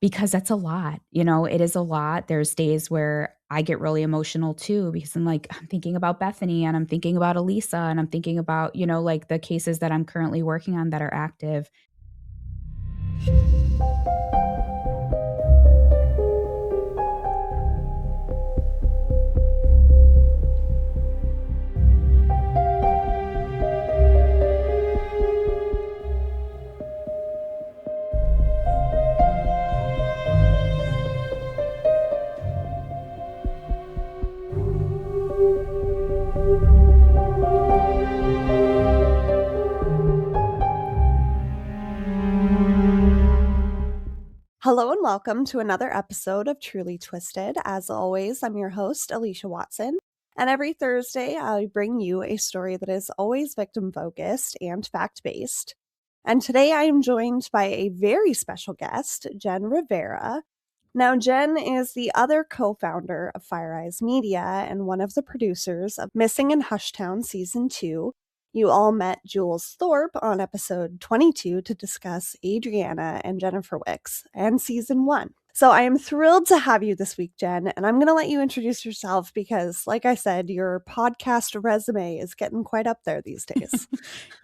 Because that's a lot, it is a lot. There's days where I get really emotional too because I'm thinking about Bethany and I'm thinking about Elisa and I'm thinking about, like the cases that I'm currently working on that are active. Hello and welcome to another episode of Truly Twisted. As always, I'm your host, Alicia Watson. And every Thursday, I bring you a story that is always victim focused and fact based. And today I am joined by a very special guest, Jen Rivera. Now, Jen is the other co founder of Fire Eyes Media and one of the producers of Missing in Hushtown Season 2. You all met Jules Thorpe on episode 22 to discuss Adriana and Jennifer Wicks and season 1. So I am thrilled to have you this week, Jen, and I'm going to let you introduce yourself because, like I said, your podcast resume is getting quite up there these days.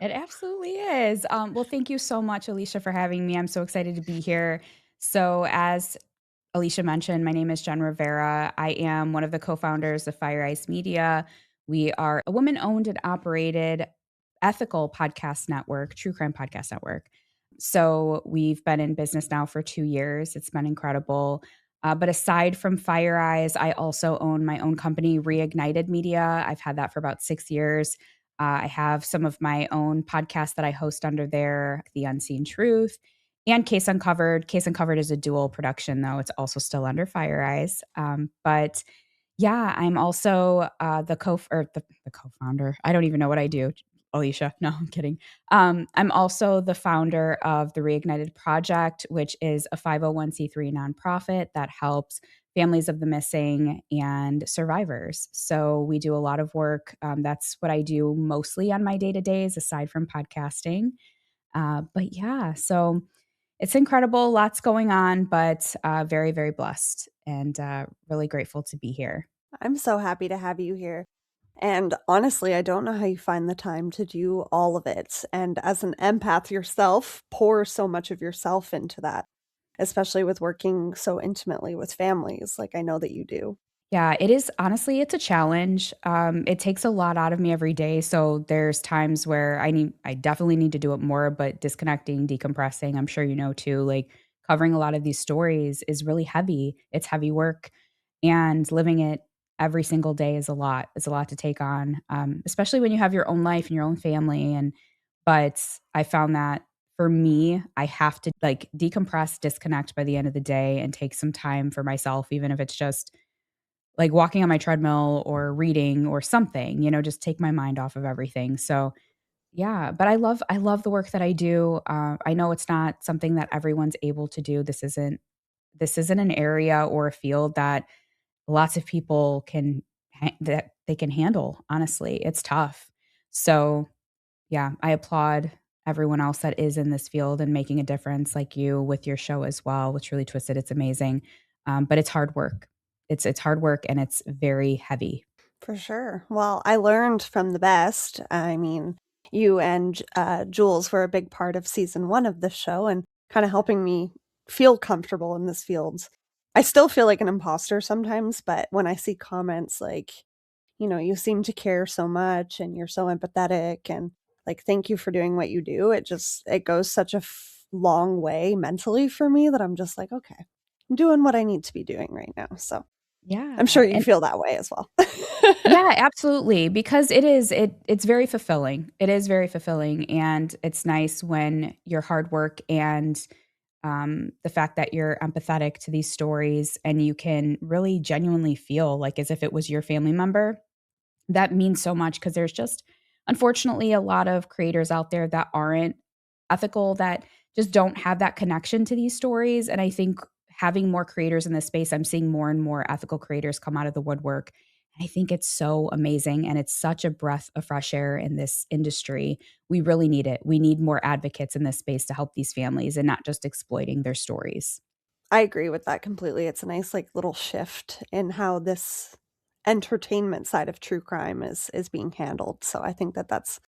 It absolutely is. Well, thank you so much, Alicia, for having me. I'm so excited to be here. So, as Alicia mentioned, my name is Jen Rivera. I am one of the co-founders of Fire Eyes Media. We are a woman-owned and operated ethical podcast network, true crime podcast network. So we've been in business now for 2 years. It's been incredible. But aside from Fire Eyes, I also own my own company, Reignited Media. I've had that for about 6 years. I have some of my own podcasts that I host under there, The Unseen Truth and Case Uncovered. Case Uncovered is a dual production, though. It's also still under Fire Eyes. But yeah, I'm also the co-founder. I don't even know what I do, Alicia. No, I'm kidding. I'm also the founder of the Reignited Project, which is a 501c3 nonprofit that helps families of the missing and survivors. So we do a lot of work. That's what I do mostly on my day-to-days, aside from podcasting. But yeah, so it's incredible. Lots going on, but very, very blessed and really grateful to be here. I'm so happy to have you here. And honestly, I don't know how you find the time to do all of it. And as an empath yourself, pour so much of yourself into that, especially with working so intimately with families, like I know that you do. Yeah, it is honestly, it's a challenge. It takes a lot out of me every day. So there's times where I definitely need to do it more, but disconnecting, decompressing, I'm sure you know too, like covering a lot of these stories is really heavy. It's heavy work and living it every single day is a lot. It's a lot to take on, especially when you have your own life and your own family. But I found that for me, I have to like decompress, disconnect by the end of the day and take some time for myself, even if it's just like walking on my treadmill or reading or something, just take my mind off of everything. So, yeah, but I love the work that I do. I know it's not something that everyone's able to do. This isn't an area or a field that lots of people that they can handle, honestly. It's tough. So, yeah, I applaud everyone else that is in this field and making a difference like you with your show as well, which really twisted. It's amazing. But it's hard work. It's hard work and it's very heavy. For sure. Well, I learned from the best. I mean, you and Jules were a big part of season 1 of this show and kind of helping me feel comfortable in this field. I still feel like an imposter sometimes, but when I see comments like, you seem to care so much and you're so empathetic and like, thank you for doing what you do, it goes such a long way mentally for me that I'm just like, okay, I'm doing what I need to be doing right now. So I'm Yeah. sure you And feel that way as well. yeah, absolutely. Because it's very fulfilling. It is very fulfilling. And it's nice when your hard work and the fact that you're empathetic to these stories and you can really genuinely feel like as if it was your family member. That means so much because there's just unfortunately a lot of creators out there that aren't ethical, that just don't have that connection to these stories. And I think having more creators in this space, I'm seeing more and more ethical creators come out of the woodwork. I think it's so amazing and it's such a breath of fresh air in this industry. We really need it. We need more advocates in this space to help these families and not just exploiting their stories. I agree with that completely. It's a nice, like, little shift in how this entertainment side of true crime is being handled, so I think that that's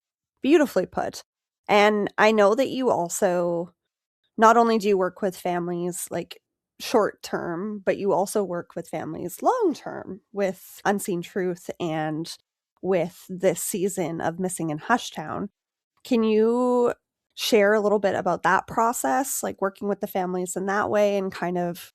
beautifully put. And I know that you also not only do you work with families, like, short term, but you also work with families long term with Unseen Truth and with this season of Missing in Hushtown. Can you share a little bit about that process, like, working with the families in that way and kind of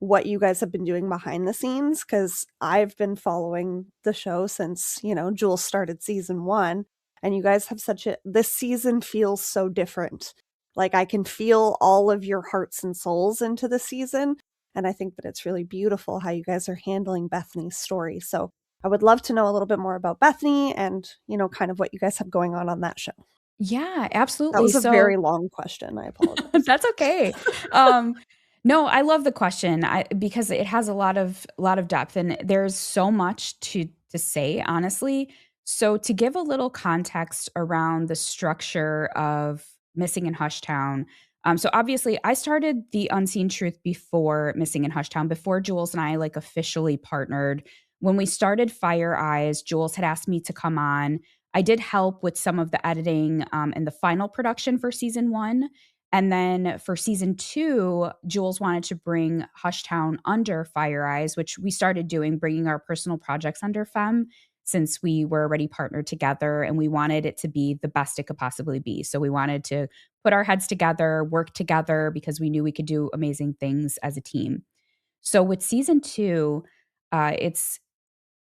what you guys have been doing behind the scenes? Because 'cause I've been following the show since, Jules started season 1, and you guys have such a this season feels so different. Like, I can feel all of your hearts and souls into the season, and I think that it's really beautiful how you guys are handling Bethany's story. So, I would love to know a little bit more about Bethany and, kind of what you guys have going on that show. Yeah, That absolutely. was a So very long question, I apologize. that's okay. Um, no, I love the question. Because it has a lot of depth, and there's so much to say, honestly. So to give a little context around the structure of Missing in Hushtown, so obviously I started the Unseen Truth before Missing in Hushtown, before Jules and I like officially partnered. When we started Fire Eyes, Jules had asked me to come on. I did help with some of the editing and the final production for season 1, and then for season 2, Jules wanted to bring Hushtown under Fire Eyes, which we started doing, bringing our personal projects under Femme since we were already partnered together and we wanted it to be the best it could possibly be. So we wanted to put our heads together, work together because we knew we could do amazing things as a team. So with season 2, it's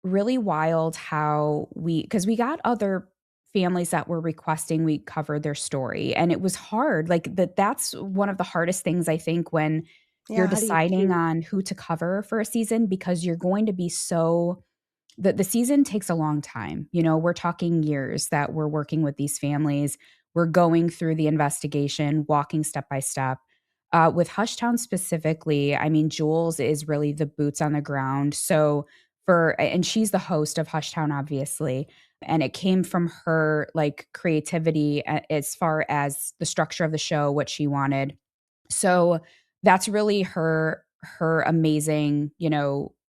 really wild how because we got other families that were requesting we cover their story, and it was hard, like, that's one of the hardest things I think when you're Yeah, how do you deciding choose? on who to cover for a season because you're going to be so the season takes a long time. We're talking years that we're working with these families. We're going through the investigation, walking step by step. With Hushtown specifically, I mean, Jules is really the boots on the ground. So and she's the host of Hushtown, obviously. And it came from her like creativity as far as the structure of the show, what she wanted. So that's really her amazing,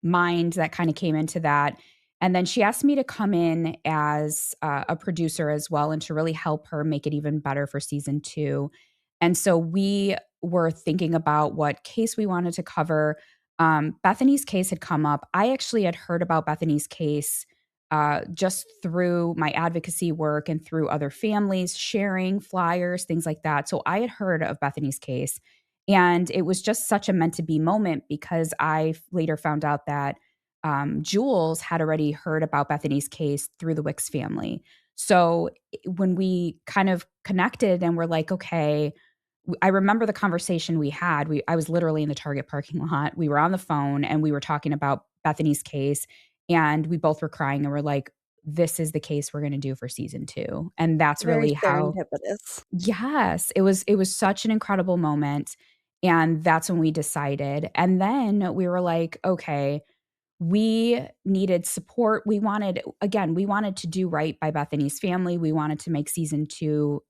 mind that kind of came into that. And then she asked me to come in as a producer as well and to really help her make it even better for season 2. And so we were thinking about what case we wanted to cover. Bethany's case had come up. I actually had heard about Bethany's case just through my advocacy work and through other families sharing flyers, things like that. So I had heard of Bethany's case. And it was just such a meant to be moment because later found out that Jules had already heard about Bethany's case through the Wicks family. So when we kind of connected and we're like, okay, I remember the conversation we had. I was literally in the Target parking lot. We were on the phone and we were talking about Bethany's case, and we both were crying and we're like, this is the case we're going to do for season 2. And that's Very really how. serendipitous. Yes, it was such an incredible moment, and that's when we decided. And then we were like, okay, we needed support. We wanted to do right by Bethany's family. We wanted to make season 2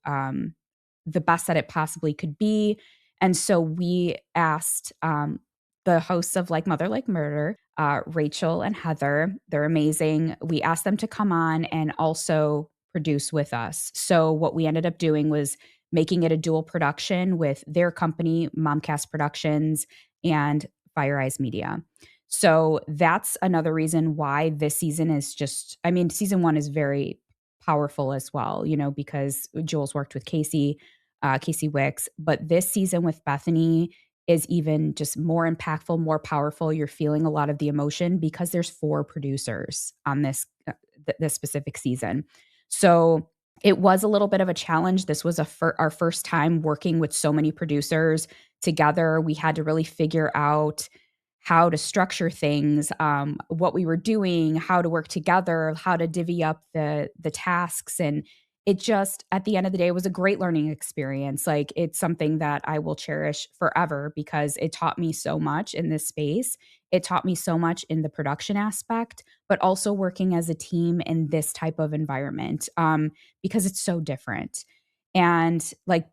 the best that it possibly could be. And so we asked the hosts of Like Mother Like Murder, Rachel and Heather. They're amazing. We asked them to come on and also produce with us. So what we ended up doing was making it a dual production with their company, Momcast Productions, and Fire Eyes Media. So that's another reason why this season is just, I mean, season 1 is very powerful as well, because Jules worked with Casey Wicks, but this season with Bethany is even just more impactful, more powerful. You're feeling a lot of the emotion because there's 4 producers on this specific season. So it was a little bit of a challenge. This was our first time working with so many producers together. We had to really figure out how to structure things, what we were doing, how to work together, how to divvy up the tasks, and it just at the end of the day was a great learning experience. Like it's something that I will cherish forever because it taught me so much in this space. It taught me so much in the production aspect, but also working as a team in this type of environment because it's so different. And like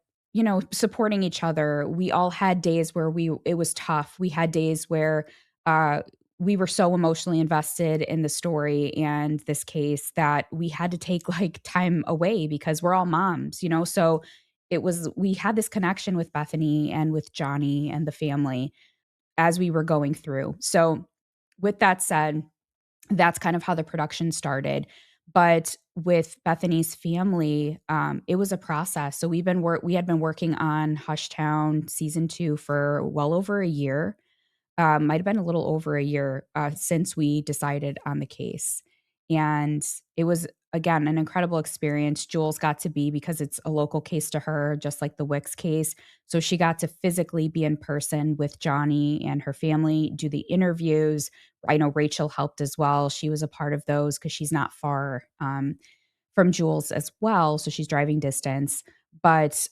supporting each other. We all had days where it was tough. We had days where uh we were so emotionally invested in the story and this case that we had to take like time away because we're all moms. So we had this connection with Bethany and with Johnny and the family as we were going through. So with that said, that's kind of how the production started. But with Bethany's family, it was a process. So we had been working on Hushtown season 2 for well over a year. Might have been a little over a year, since we decided on the case. And it was, again, an incredible experience. Jules got to be, because it's a local case to her, just like the Wicks case. So she got to physically be in person with Johnny and her family, do the interviews. I know Rachel helped as well. She was a part of those because she's not far, from Jules as well, so she's driving distance. But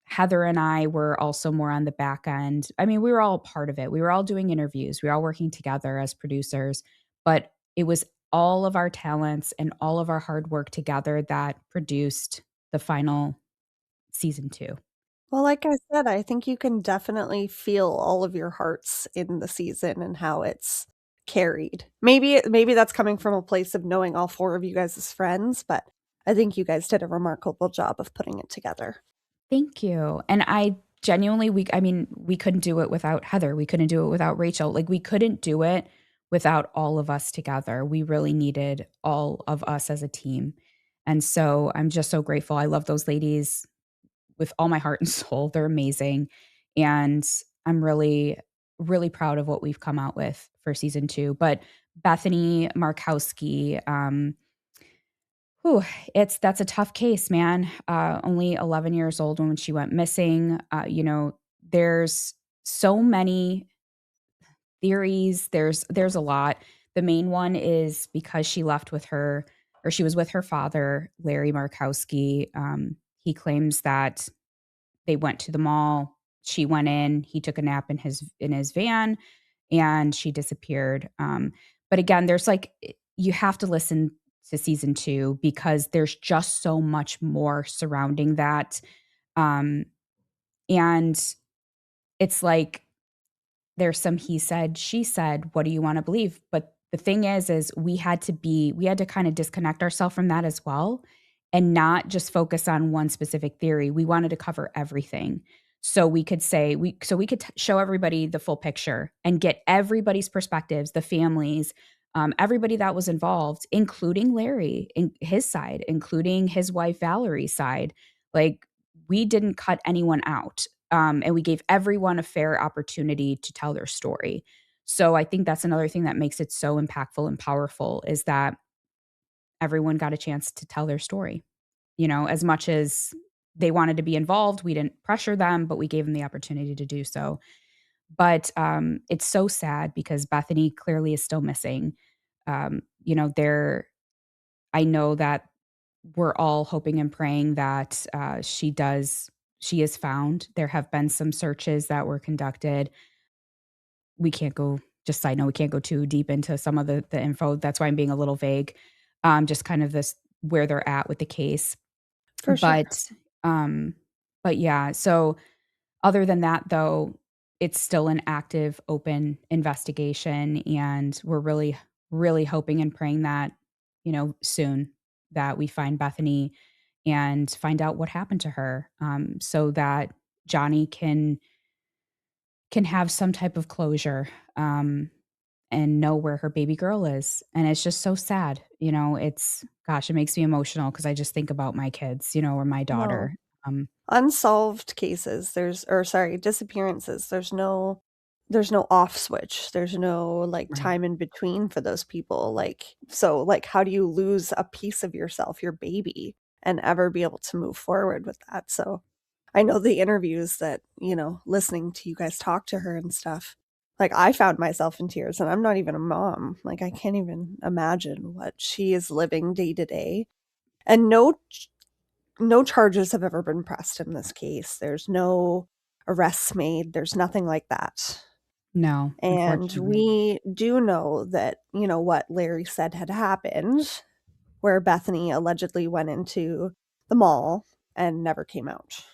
Heather and I were also more on the back end. I mean, we were all a part of it. We were all doing interviews. We were all working together as producers, but it was all of our talents and all of our hard work together that produced the final season 2. Well, like I said, I think you can definitely feel all of your hearts in the season and how it's carried. Maybe that's coming from a place of knowing all 4 of you guys as friends, but I think you guys did a remarkable job of putting it together. Thank you. And I genuinely I mean, we couldn't do it without Heather. We couldn't do it without Rachel. Like we couldn't do it without all of us together. We really needed all of us as a team. And so I'm just so grateful. I love those ladies with all my heart and soul. They're amazing. And I'm really, really proud of what we've come out with for season 2. But Bethany Markowski, whew, that's a tough case, man. Only 11 years old when she went missing. There's so many theories. There's a lot. The main one is because she left with her, or she was with her father, Larry Markowski. He claims that they went to the mall. She went in. He took a nap in his van, and she disappeared. But again, there's like you have to listen to season 2 because there's just so much more surrounding that. Um, and it's like there's some he said, she said, what do you wanna believe? But the thing is we had to kinda disconnect ourselves from that as well and not just focus on one specific theory. We wanted to cover everything. So we could say we could show everybody the full picture and get everybody's perspectives, the families, everybody that was involved, including Larry, in his side, including his wife Valerie's side. Like, we didn't cut anyone out. And we gave everyone a fair opportunity to tell their story. So I think that's another thing that makes it so impactful and powerful is that everyone got a chance to tell their story. As much as they wanted to be involved, we didn't pressure them, but we gave them the opportunity to do so. But it's so sad because Bethany clearly is still missing. There, I know that we're all hoping and praying that she is found. There have been some searches that were conducted. We can't go just side note, we can't go too deep into some of the info. That's why I'm being a little vague. Just kind of this where they're at with the case. For sure. But um but yeah, so other than that though, it's still an active open investigation and we're really really hoping and praying that soon that we find Bethany and find out what happened to her, so that Johnny can have some type of closure, and know where her baby girl is. And it's just so sad. It's gosh, it makes me emotional because I just think about my kids, or my No. daughter. Um, Unsolved cases, disappearances, there's no off switch, there's no, like, right. time in between for those people, like, how do you lose a piece of yourself, your baby, and ever be able to move forward with that? So, I know the interviews that, listening to you guys talk to her and stuff, like, I found myself in tears, and I'm not even a mom, like, I can't even imagine what she is living day to day, and no charges have ever been pressed in this case. There's no arrests made. There's nothing like that. No, And unfortunately. we do know that, what Larry said had happened, where Bethany allegedly went into the mall and never came out.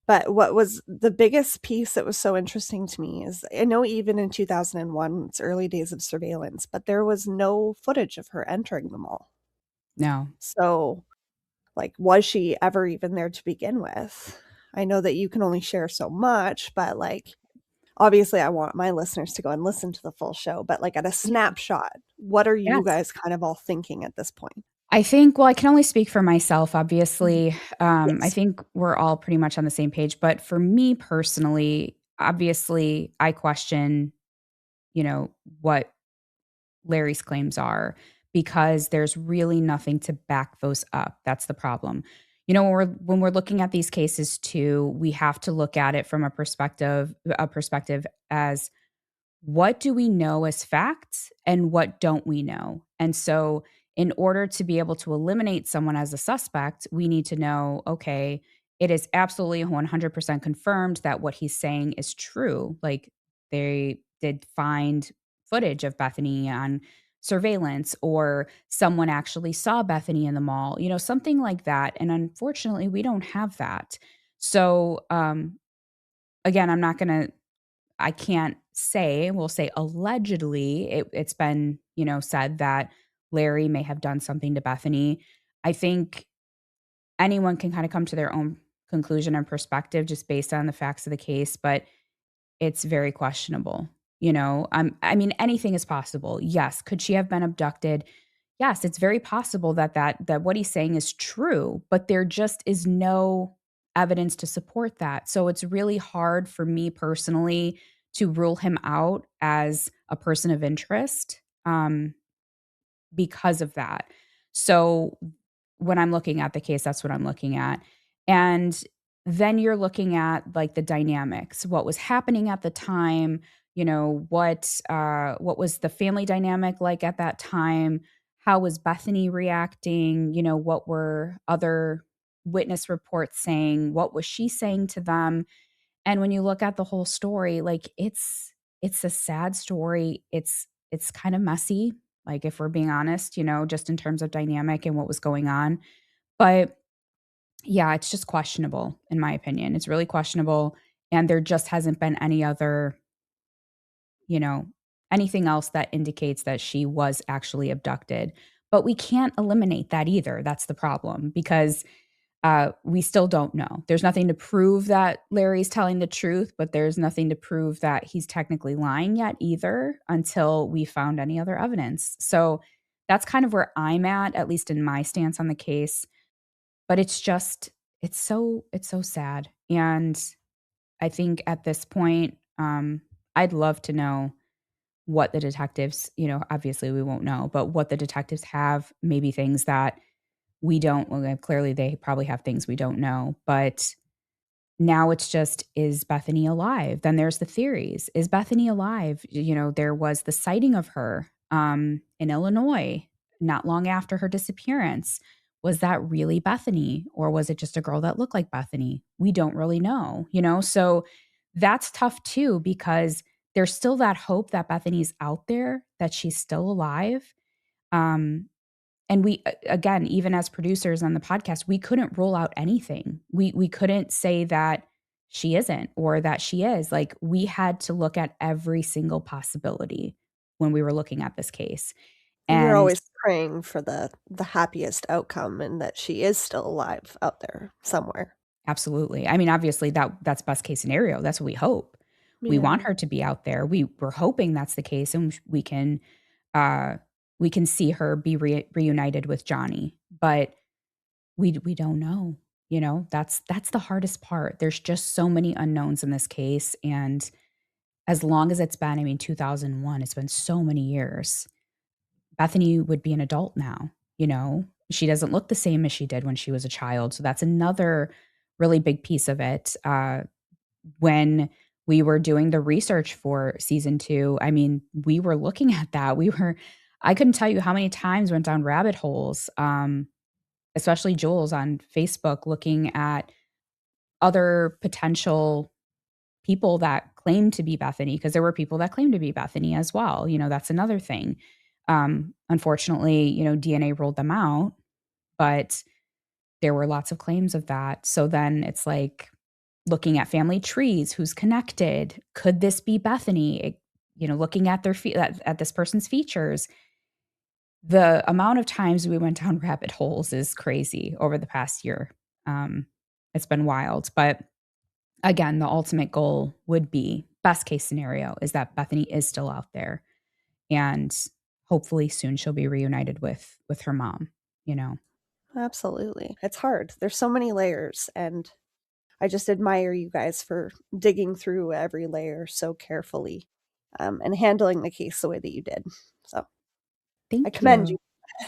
But what was the biggest piece that was so interesting to me is I know even in 2001, it's early days of surveillance, but there was no footage of her entering the mall. No. So, like, was she ever even there to begin with? I know that you can only share so much, but like, obviously, I want my listeners to go and listen to the full show. But like, at a Yeah. snapshot, what are you Yes. guys kind of all thinking at this point? I think well, I can only speak for myself, Mhm. obviously. I Yes. think we're all pretty much on the same page, but for me personally, obviously, I question, you know, what Larry's claims are because there's really nothing to back those up. That's the problem. When we're looking at these cases too, we have to look at it from a perspective as what do we know as facts and what don't we know? And so, in order to be able to eliminate someone as a suspect, we need to know okay, it is absolutely 100% confirmed that what he's saying is true. Like they did find footage of Bethany on surveillance, or someone actually saw Bethany in the mall, something like that. And unfortunately, we don't have that. So, again, I can't say, we'll say allegedly, it's been, said that Larry may have done something to Bethany. I think anyone can kind of come to their own conclusion and perspective just based on the facts of the case, but it's very questionable. I mean, anything is possible. Yes. Could she have been abducted? Yes, it's very possible that what he's saying is true, but there just is no evidence to support that. So it's really hard for me personally to rule him out as a person of interest. Because of that. So when I'm looking at the case, that's what I'm looking at. And then you're looking at like the dynamics, what was happening at the time, what was the family dynamic like at that time? How was Bethany reacting? What were other witness reports saying? What was she saying to them? And when you look at the whole story, like it's a sad story. It's kind of messy, like if we're being honest, just in terms of dynamic and what was going on. But yeah, it's just questionable in my opinion. It's really questionable and there just hasn't been you know, anything else that indicates that she was actually abducted. But we can't eliminate that either. That's the problem because we still don't know. There's nothing to prove that Larry's telling the truth, but there's nothing to prove that he's technically lying yet either until we found any other evidence. So that's kind of where I'm at least in my stance on the case. But it's so sad. And I think at this point, I'd love to know what the detectives, obviously we won't know, but what the detectives have, maybe things that we don't. Well, clearly they probably have things we don't know, but now it's just, is Bethany alive? Then there's the theories. Is Bethany alive? There was the sighting of her in Illinois not long after her disappearance. Was that really Bethany or was it just a girl that looked like Bethany? We don't really know. So that's tough too because there's still that hope that Bethany's out there, that she's still alive. Um, and again, even as producers on the podcast, we couldn't rule out anything. We couldn't say that she isn't or that she is. Like, we had to look at every single possibility when we were looking at this case. And you're And always praying for the happiest outcome and that she is still alive out there somewhere. absolutely. I mean, obviously that's best case scenario. That's what we hope. We want Yeah. her to be out there. We're hoping that's the case and uh we can see her be reunited with Johnny. But we don't know, that's the hardest part. There's just so many unknowns in this case, and as long as it's been, I mean, 2001, it's been so many years. Bethany would be an adult now. She doesn't look the same as she did when she was a child, so that's another really big piece of it. When we were doing the research for season 2, I mean, we were looking at that. I couldn't tell you how many times went down rabbit holes, especially Jules on Facebook, looking at other potential people that claim to be Bethany, because there were people that claimed to be Bethany as well. That's another thing. Unfortunately, DNA ruled them out, but there were lots of claims of that. So then it's like, looking at family trees, who's connected. Could this be Bethany? Looking at at this person's features. The amount of times we went down rabbit holes is crazy over the past year. Um, it's been wild, but again, the ultimate goal would be best case scenario is that Bethany is still out there, and hopefully soon she'll be reunited with her mom, you know. Absolutely. It's hard. There's so many layers, and I just admire you guys for digging through every layer so carefully, and handling the case the way that you did. So I Thank commend you.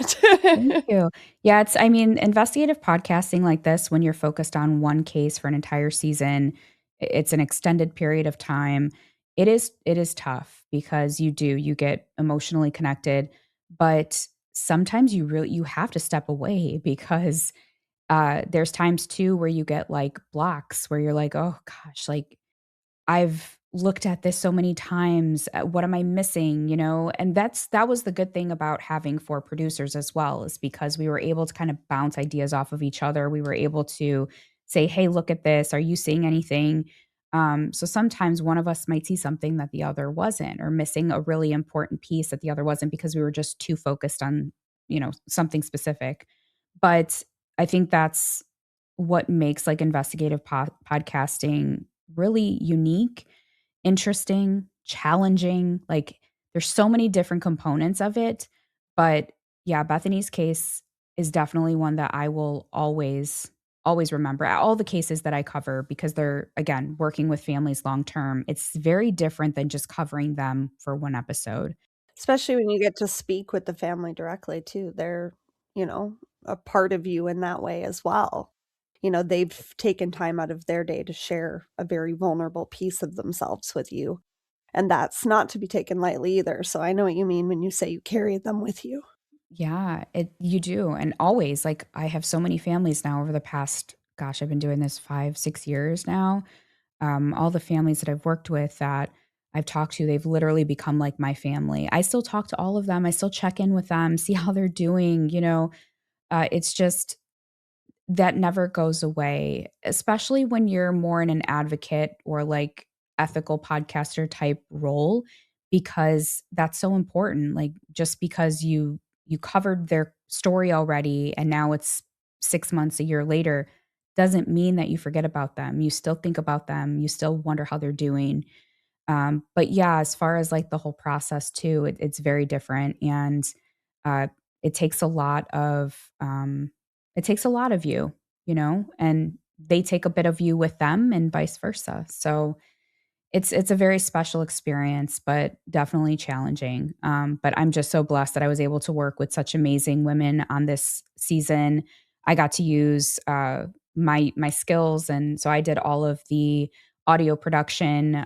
you. Thank you. Yeah, I mean, investigative podcasting like this, when you're focused on one case for an entire season, it's an extended period of time. It is tough because you get emotionally connected, but sometimes you have to step away because there's times too where you get like blocks where you're like, oh gosh, like I've looked at this so many times. What am I missing? And that was the good thing about having 4 producers as well, is because we were able to kind of bounce ideas off of each other. We were able to say, "Hey, look at this. Are you seeing anything?" So sometimes one of us might see something that the other wasn't, or missing a really important piece that the other wasn't because we were just too focused on, something specific. But I think that's what makes like investigative podcasting really unique, interesting, challenging. Like there's so many different components of it. But yeah, Bethany's case is definitely one that I will always remember. All the cases that I cover, because they're again working with families long term, it's very different than just covering them for one episode. Especially when you get to speak with the family directly too. They're, you know, a part of you in that way as well. They've taken time out of their day to share a very vulnerable piece of themselves with you, and that's not to be taken lightly either, so I know what you mean when you say you carry them with you. Yeah, you do. And always, like, I have so many families now over the past, gosh, I've been doing this 5, 6 years now. All the families that I've worked with that I've talked to, they've literally become like my family. I still talk to all of them. I still check in with them, see how they're doing. It's just that never goes away, especially when you're more in an advocate or like ethical podcaster type role, because that's so important. Like just because you covered their story already and now it's 6 months, a year later, doesn't mean that you forget about them. You still think about them. You still wonder how they're doing. But yeah, as far as like the whole process too, it's very different, and uh, it takes a lot of you, and they take a bit of you with them, and vice versa. So it's a very special experience, but definitely challenging. But I'm just so blessed that I was able to work with such amazing women on this season. I got to use my skills, and so I did all of the audio production.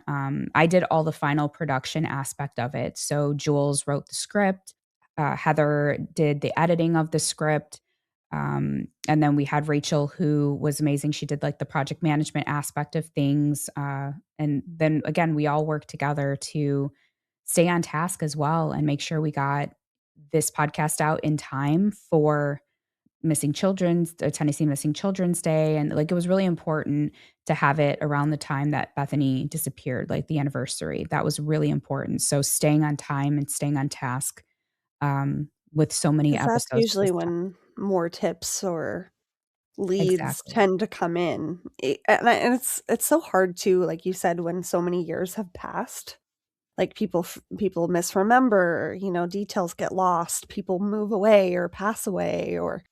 I did all the final production aspect of it. So Jules wrote the script. Heather did the editing of the script. And then we had Rachel, who was amazing. She did like the project management aspect of things. And then again, we all worked together to stay on task as well and make sure we got this podcast out in time for Tennessee Missing Children's Day. And like it was really important to have it around the time that Bethany disappeared, like the anniversary. That was really important. So staying on time and staying on task with so many 'Cause that's episodes usually this time. when more tips or leads Exactly. tend to come in. And it's so hard too, like you said, when so many years have passed. Like, people misremember, details get lost, people move away or pass away, or,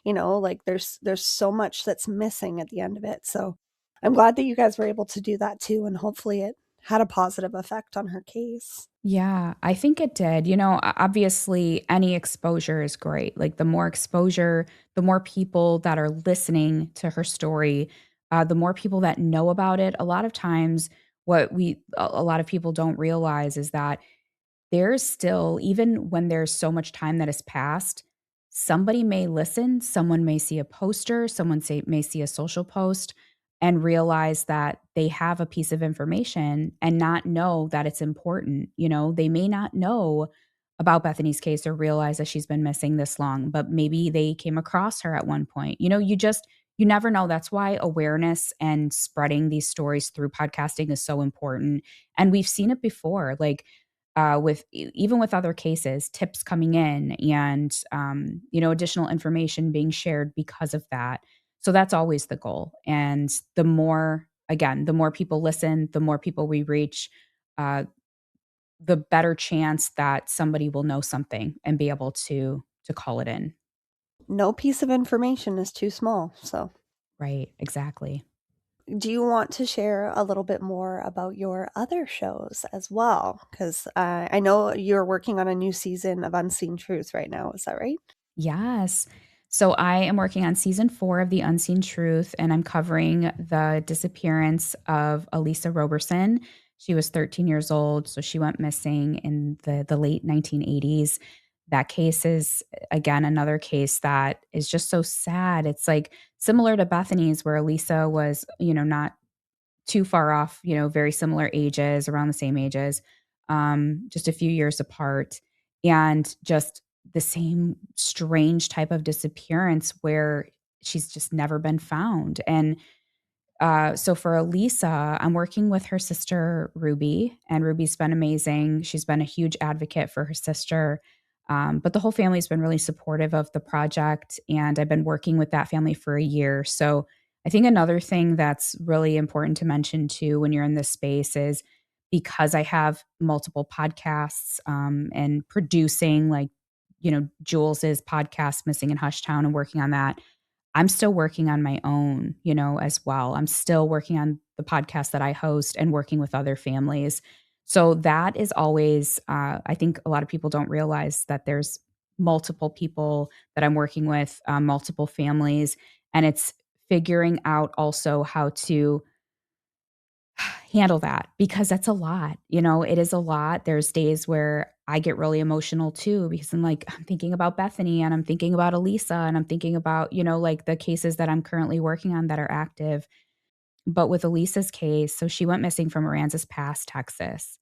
like, there's so much that's missing at the end of it, so I'm glad that you guys were able to do that too, and hopefully it had a positive effect on her case. Yeah, I think it did. Obviously, any exposure is great. Like, the more exposure, the more people that are listening to her story, the more people that know about it. A lot of times, a lot of people don't realize is that there's still, even when there's so much time that has passed, somebody may listen, someone may see a poster, may see a social post and realize that they have a piece of information and not know that it's important. They may not know about Bethany's case or realize that she's been missing this long, but maybe they came across her at one point. you never know. That's why awareness and spreading these stories through podcasting is so important. And we've seen it before, like with even with other cases, tips coming in and additional information being shared because of that. So that's always the goal. And the more people listen, the more people we reach, uh, the better chance that somebody will know something and be able to call it in. No piece of information is too small. So, Right, exactly. do you want to share a little bit more about your other shows as well? Because I know you're working on a new season of Unseen Truth right now. Is that right? Yes. So I am working on season 4 of The Unseen Truth, and I'm covering the disappearance of Elisa Roberson. She was 13 years old, so she went missing in the late 1980s. That case is, again, another case that is just so sad. It's like similar to Bethany's, where Elisa was, not too far off, very similar ages, around the same ages, just a few years apart, and just the same strange type of disappearance where she's just never been found. And so for Elisa, I'm working with her sister Ruby, and Ruby's been amazing. She's been a huge advocate for her sister. But the whole family's been really supportive of the project, and I've been working with that family for a year. So I think another thing that's really important to mention too when you're in this space is because I have multiple podcasts and producing, like, Jules's podcast, Missing in Hushtown, and working on that. I'm still working on my own, as well. I'm still working on the podcast that I host and working with other families. So that is always, I think a lot of people don't realize that there's multiple people that I'm working with, multiple families, and it's figuring out also how to handle that because that's a lot. It is a lot. There's days where I get really emotional too because I'm thinking about Bethany and I'm thinking about Elisa and I'm thinking about, like the cases that I'm currently working on that are active. But with Elisa's case, so she went missing from Aransas Pass, Texas,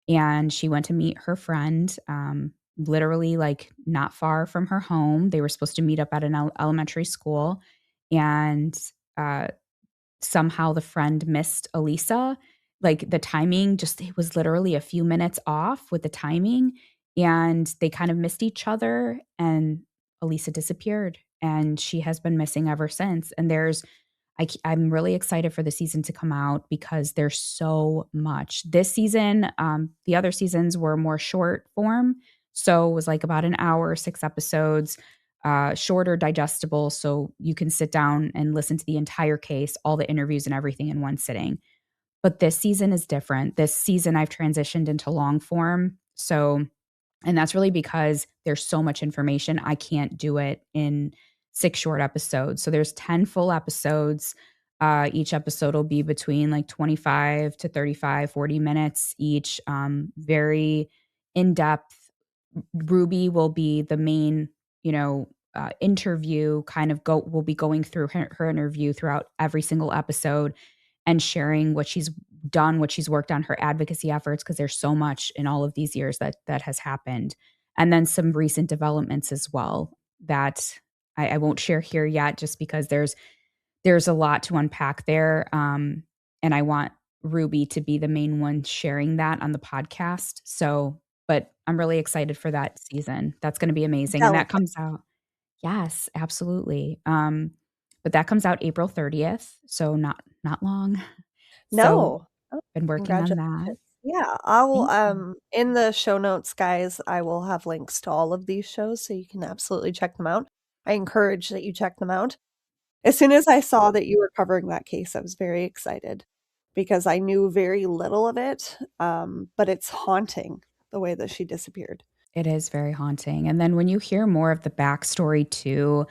and she went to meet her friend, literally like not far from her home. They were supposed to meet up at an elementary school, and uh, somehow the friend missed Elisa. Like, the timing just it was literally a few minutes off with the timing, and they kind of missed each other, and Elisa disappeared, and she has been missing ever since, and I'm really excited for the season to come out because there's so much. This season, the other seasons were more short form, so it was like about an hour, 6 episodes, shorter, digestible, so you can sit down and listen to the entire case, all the interviews and everything in one sitting. But this season is different. This season, I've transitioned into long form, and that's really because there's so much information, I can't do it in 6 short episodes. So there's 10 full episodes. Each episode will be between, like, 25 to 35, 40 minutes each, very in-depth. Ruby will be the main, interview, kind of go will be going through her interview throughout every single episode and sharing what she's done, what she's worked on, her advocacy efforts, because there's so much in all of these years that has happened. And then some recent developments as well that I won't share here yet just because there's a lot to unpack there. And I want Ruby to be the main one sharing that on the podcast. So, but I'm really excited for that season. That's going to be amazing. And that Delicate. comes out. Yes, absolutely. But that comes out April 30th. So not long. So No. Oh, been working on congratulations. that. Yeah, I will, Thank you. in the show notes, guys, I will have links to all of these shows so you can absolutely check them out. I encourage that you check them out. As soon as I saw that you were covering that case, I was very excited because I knew very little of it, but it's haunting the way that she disappeared. It is very haunting. And then when you hear more of the backstory too,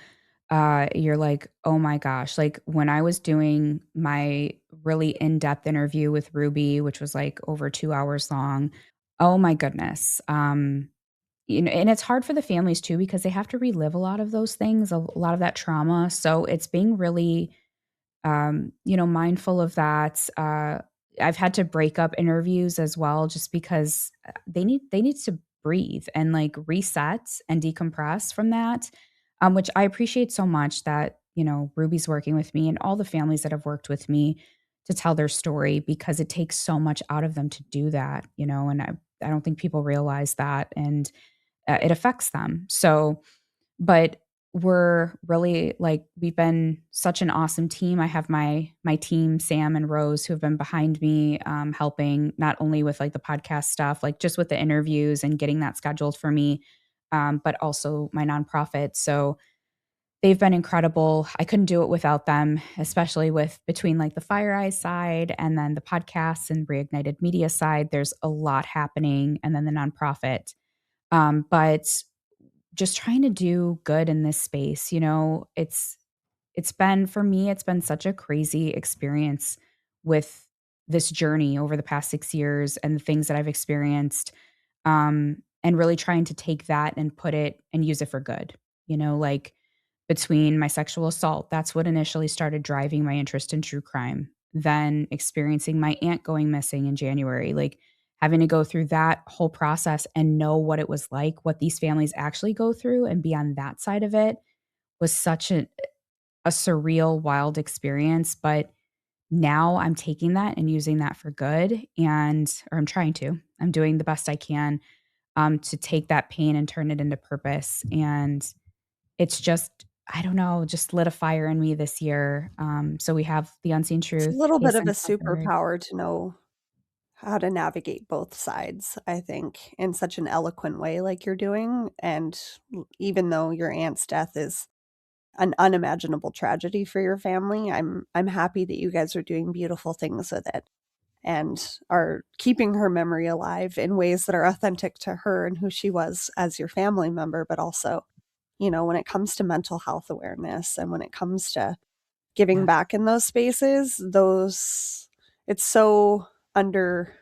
you're like, "Oh my gosh." Like, when I was doing my really in-depth interview with Ruby, which was, like, over 2 hours long, oh my goodness. And it's hard for the families too because they have to relive a lot of those things, a lot of that trauma. So it's being really, mindful of that. I've had to break up interviews as well just because they need to breathe and like reset and decompress from that, which I appreciate so much that Ruby's working with me and all the families that have worked with me to tell their story because it takes so much out of them to do that, and I don't think people realize that, and it affects them. So, but we're really like we've been such an awesome team. I have my team, Sam and Rose, who have been behind me, helping not only with like the podcast stuff, like just with the interviews and getting that scheduled for me, but also my nonprofit. So they've been incredible. I couldn't do it without them, especially with between like the Fire Eyes side and then the podcasts and Reignited Media side. There's a lot happening, and then the nonprofit. But just trying to do good in this space, it's been for me, it's been such a crazy experience with this journey over the past 6 years and the things that I've experienced, and really trying to take that and put it and use it for good, like between my sexual assault, that's what initially started driving my interest in true crime. Then experiencing my aunt going missing in January, like having to go through that whole process and know what it was like, what these families actually go through and be on that side of it was such a surreal, wild experience. But now I'm taking that and using that for good, or I'm trying to. I'm doing the best I can to take that pain and turn it into purpose. And it's just, I don't know, just lit a fire in me this year. So we have The Unseen It's a Truth, little bit Case of a Uncovered. superpower to know how to navigate both sides, I think, in such an eloquent way like you're doing, and even though your aunt's death is an unimaginable tragedy for your family, I'm happy that you guys are doing beautiful things with it and are keeping her memory alive in ways that are authentic to her and who she was as your family member, but also, when it comes to mental health awareness and when it comes to giving Yeah. back in those spaces, those it's so under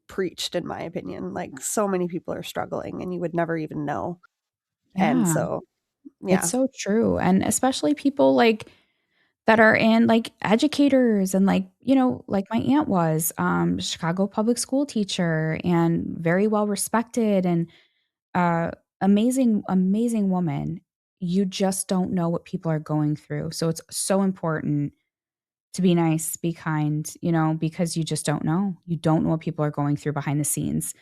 preached in my opinion. Like so many people are struggling and you would never even know. And Yeah. so, It's yeah. so true. And especially people like that are in like educators and like, like my aunt was, Chicago public school teacher and very well respected and uh amazing, amazing woman. You just don't know what people are going through. So it's so important to be nice, be kind, because you just don't know. You don't know what people are going through behind the scenes.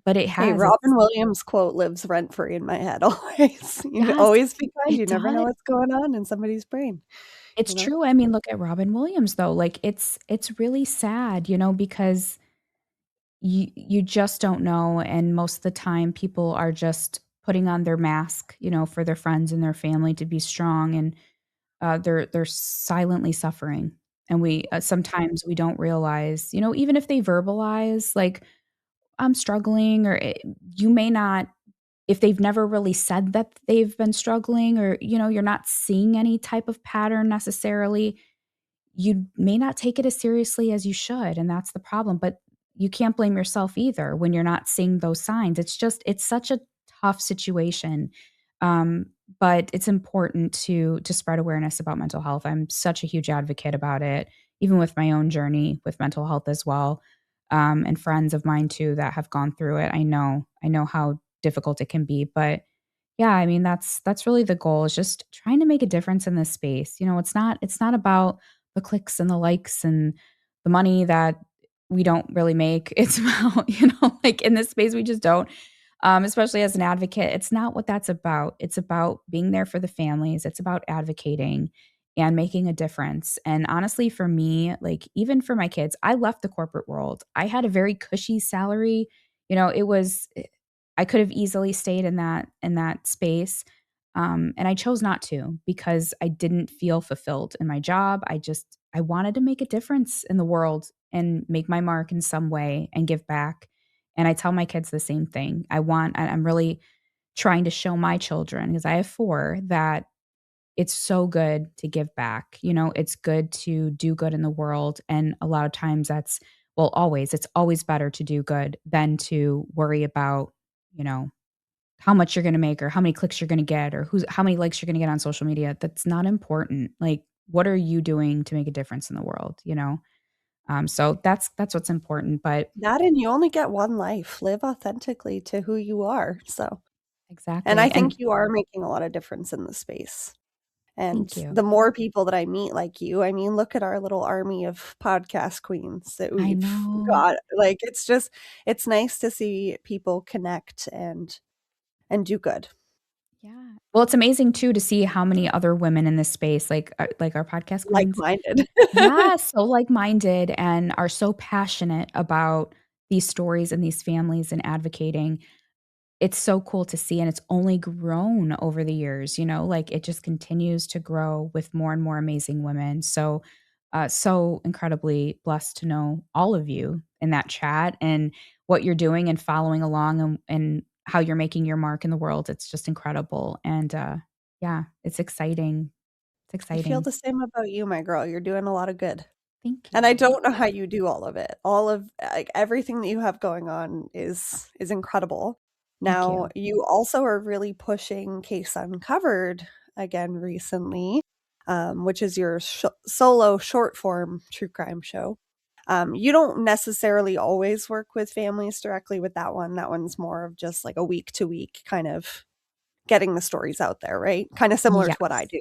But Hey, it's Robin Williams quote lives rent free in my head always. You yes, always be kind, it you never know does. what's going on in somebody's brain, It's you know? true. I mean, look at Robin Williams though. Like it's really sad, because you just don't know, and most of the time people are just putting on their mask, for their friends and their family to be strong, and they're silently suffering. And we sometimes we don't realize, even if they verbalize like I'm struggling, or you may not, if they've never really said that they've been struggling, or you're not seeing any type of pattern necessarily, you may not take it as seriously as you should, and that's the problem. But you can't blame yourself either when you're not seeing those signs. It's such a tough situation. Um, but it's important to spread awareness about mental health. I'm such a huge advocate about it, even with my own journey with mental health as well. And friends of mine too that have gone through it. I know how difficult it can be, but yeah, I mean, that's really the goal, is just trying to make a difference in this space. It's not about the clicks and the likes and the money that we don't really make. It's about, like in this space we just don't. Especially as an advocate, it's not what that's about. It's about being there for the families. It's about advocating and making a difference. And honestly, for me, like even for my kids, I left the corporate world. I had a very cushy salary. It was I could have easily stayed in that space. And I chose not to because I didn't feel fulfilled in my job. I wanted to make a difference in the world and make my mark in some way and give back. And I tell my kids the same thing. I'm really trying to show my children, because I have 4, that it's so good to give back. It's good to do good in the world. And a lot of times it's always better to do good than to worry about, you know, how much you're going to make or how many clicks you're going to get or how many likes you're going to get on social media. That's not important. Like, what are you doing to make a difference in the world? So that's what's important. But That and you only get one life. Live authentically to who you are, so and I exactly. think And you are making a lot of difference in the space, And Thank you. the more people that I meet like you, I mean, look at our little army of podcast queens that I we've know. got. Like, it's just it's nice to see people connect and do good. Yeah. Well, it's amazing too to see how many other women in this space, like our podcast queens. Like-minded. Yeah, so like-minded and are so passionate about these stories and these families and advocating. It's so cool to see, and it's only grown over the years, like, it just continues to grow with more and more amazing women, so, so incredibly blessed to know all of you in that chat and what you're doing and following along and how you're making your mark in the world. It's just incredible, and, yeah, it's exciting. It's I feel exciting. the same about you, my girl. You're doing a lot of good. Thank And I you. don't know how you do all of it. All of like, everything that you have going on is incredible. Thank Now, you. you also are really pushing Case Uncovered again recently, which is your solo short form true crime show. You don't necessarily always work with families directly with that one. That one's more of just like a week to week kind of getting the stories out there, right? Kind of similar to Yes. what I do.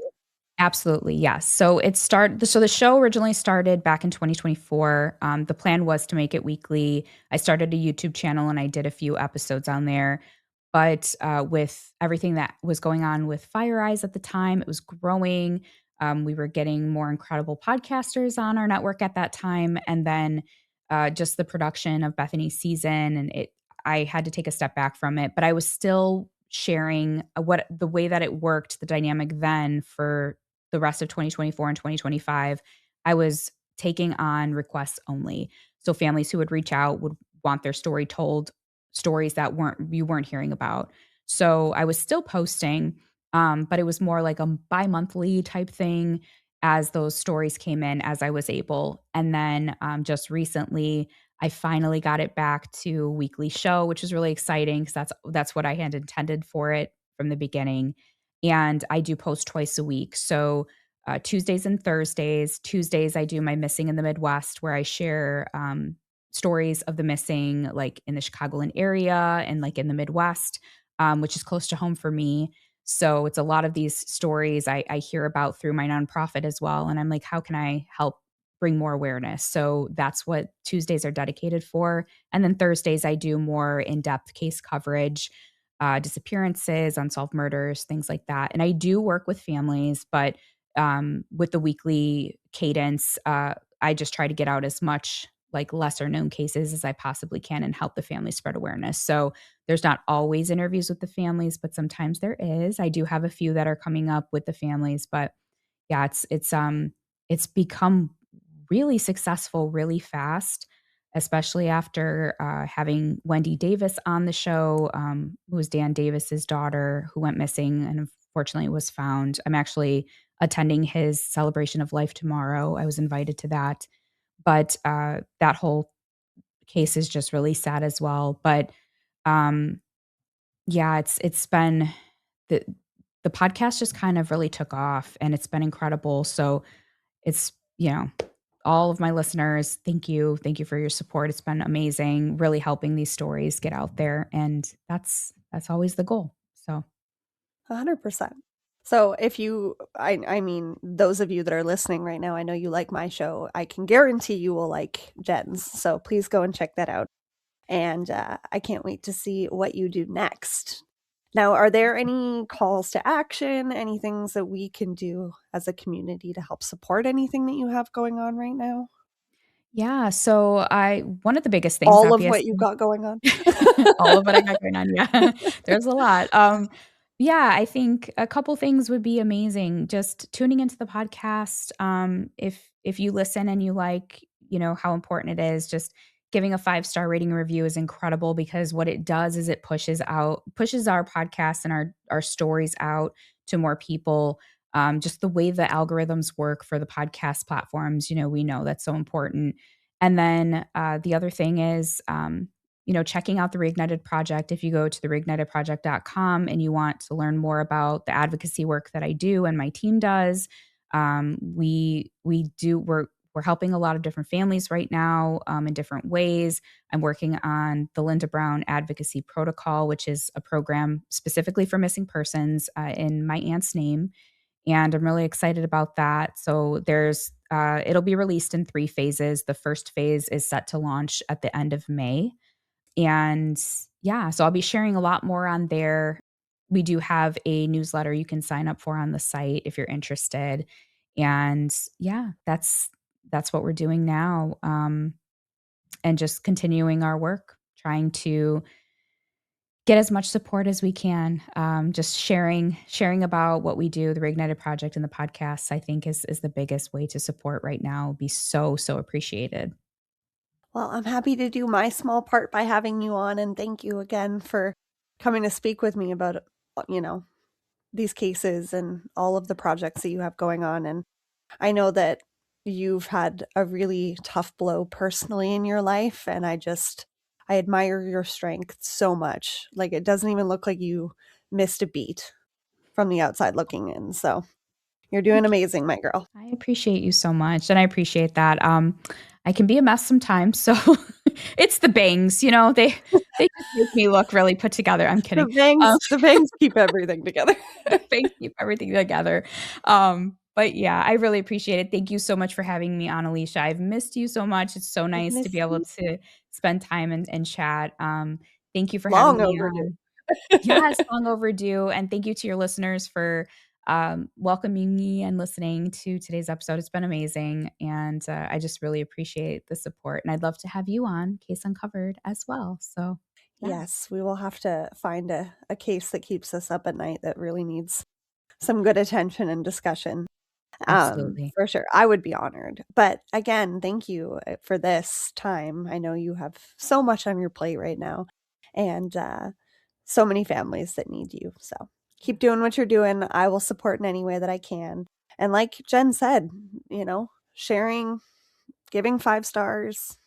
Absolutely, yes. So the show originally started back in 2024. The plan was to make it weekly. I started a YouTube channel and I did a few episodes on there. But with everything that was going on with Fire Eyes at the time, it was growing. We were getting more incredible podcasters on our network at that time, and then just the production of Bethany's season, and I had to take a step back from it. But I was still sharing what the way that it worked, the dynamic then for the rest of 2024 and 2025, I was taking on requests only. So families who would reach out would want their story told, stories that you weren't hearing about. So I was still posting, but it was more like a bi-monthly type thing as those stories came in as I was able. And then just recently, I finally got it back to a weekly show, which is really exciting because that's what I had intended for it from the beginning. And I do post twice a week. So Tuesdays and Thursdays. Tuesdays, I do my Missing in the Midwest, where I share stories of the missing, like in the Chicagoland area and like in the Midwest, which is close to home for me. So it's a lot of these stories I hear about through my nonprofit as well. And I'm like, how can I help bring more awareness? So that's what Tuesdays are dedicated for. And then Thursdays, I do more in depth case coverage, disappearances, unsolved murders, things like that. And I do work with families, but with the weekly cadence, I just try to get out as much like lesser known cases as I possibly can and help the family spread awareness. So there's not always interviews with the families, but sometimes there is. I do have a few that are coming up with the families, but yeah, it's become really successful really fast, especially after having Wendy Davis on the show, who was Dan Davis's daughter, who went missing and unfortunately was found. I'm actually attending his celebration of life tomorrow. I was invited to that, but that whole case is just really sad as well. But um, yeah, it's been the the podcast just kind of really took off, and it's been incredible. So it's, all of my listeners, thank you for your support. It's been amazing, really helping these stories get out there, and that's always the goal. So 100%. So if I mean, those of you that are listening right now, I know you like my show. I can guarantee you will like Jen's. So please go and check that out. And I can't wait to see what you do next. Now, are there any calls to action, any things that we can do as a community to help support anything that you have going on right now? yeah, so I one of the biggest things, All of what you obviously. got going on? All of what I got going on, yeah. There's a lot. Yeah, I think a couple things would be amazing. Just tuning into the podcast, if you listen and you like, how important it is, just giving a five-star rating and review is incredible because what it does is it pushes our podcast and our stories out to more people. Just the way the algorithms work for the podcast platforms, we know that's so important. And then the other thing is, checking out the Reignited Project. If you go to the reignitedproject.com and you want to learn more about the advocacy work that I do and my team does, we're helping a lot of different families right now in different ways. I'm working on the Linda Brown Advocacy Protocol, which is a program specifically for missing persons in my aunt's name. and I'm really excited about that. So it'll be released in 3 phases. The first phase is set to launch at the end of May, and yeah, so I'll be sharing a lot more on there. We do have a newsletter you can sign up for on the site if you're interested. And yeah, that's what we're doing now. And just continuing our work, trying to get as much support as we can. Just sharing about what we do, the Reignited Project and the podcasts, I think is the biggest way to support right now. Be so appreciated. Well, I'm happy to do my small part by having you on, and thank you again for coming to speak with me about, you know, these cases and all of the projects that you have going on. And I know that you've had a really tough blow personally in your life, and I admire your strength so much. Like, it doesn't even look like you missed a beat from the outside looking in. So you're doing Thank you. amazing, my girl. I appreciate you so much, and I appreciate that. I can be a mess sometimes, so it's the bangs, they just make me look really put together. I'm kidding. Um, The bangs keep everything together. the bangs keep everything together. But yeah, I really appreciate it. Thank you so much for having me on, Alicia. I've missed you so much. It's so I've nice to be missed able you. to spend time and chat. Thank you for having Long me overdue. on. Yes, long overdue, and thank you to your listeners for, welcoming me and listening to today's episode. It's been amazing, and, I just really appreciate the support, and I'd love to have you on Case Uncovered as well, so, yeah, Yes, we will have to find a case that keeps us up at night that really needs some good attention and discussion. absolutely. For sure. I would be honored. But again, thank you for this time. I know you have so much on your plate right now, and so many families that need you. So keep Yes. doing what you're doing. I will support in any way that I can. And like Jen said, sharing, giving 5 stars,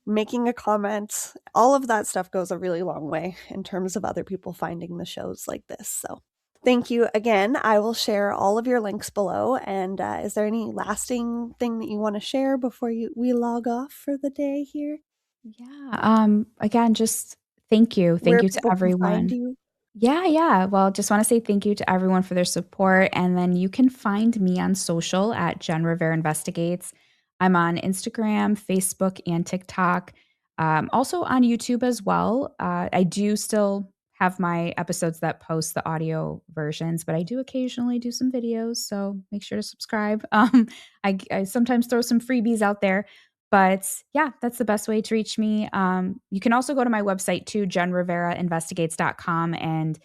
making a comment, all of that stuff goes a really long way in terms of other people finding the shows like this. So thank you again. I will share all of your links below. And is there any lasting thing that you want to share before we log off for the day here? Yeah, again, just thank you. Thank Where you to people can find everyone. you? Yeah. Well, just wanna say thank you to everyone for their support, and then you can find me on social at Jen Rivera Investigates. I'm on Instagram, Facebook, and TikTok, also on YouTube as well. I do still have my episodes that post the audio versions, but I do occasionally do some videos, so make sure to subscribe. I sometimes throw some freebies out there, but yeah, that's the best way to reach me. You can also go to my website too, jenriverainvestigates.com, and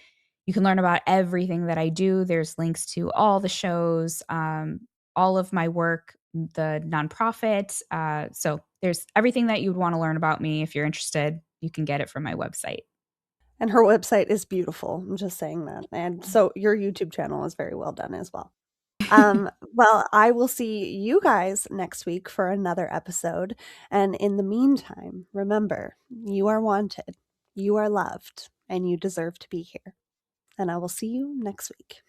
you can learn about everything that I do. There's links to all the shows, all of my work, the nonprofit. So there's everything that you'd want to learn about me. If you're interested, you can get it from my website. And her website is beautiful. I'm just saying that. And Thank so your YouTube channel is very well done as well. Well, I will see you guys next week for another episode. And in the meantime, remember, you are wanted, you are loved, and you deserve to be here. And I will see you next week.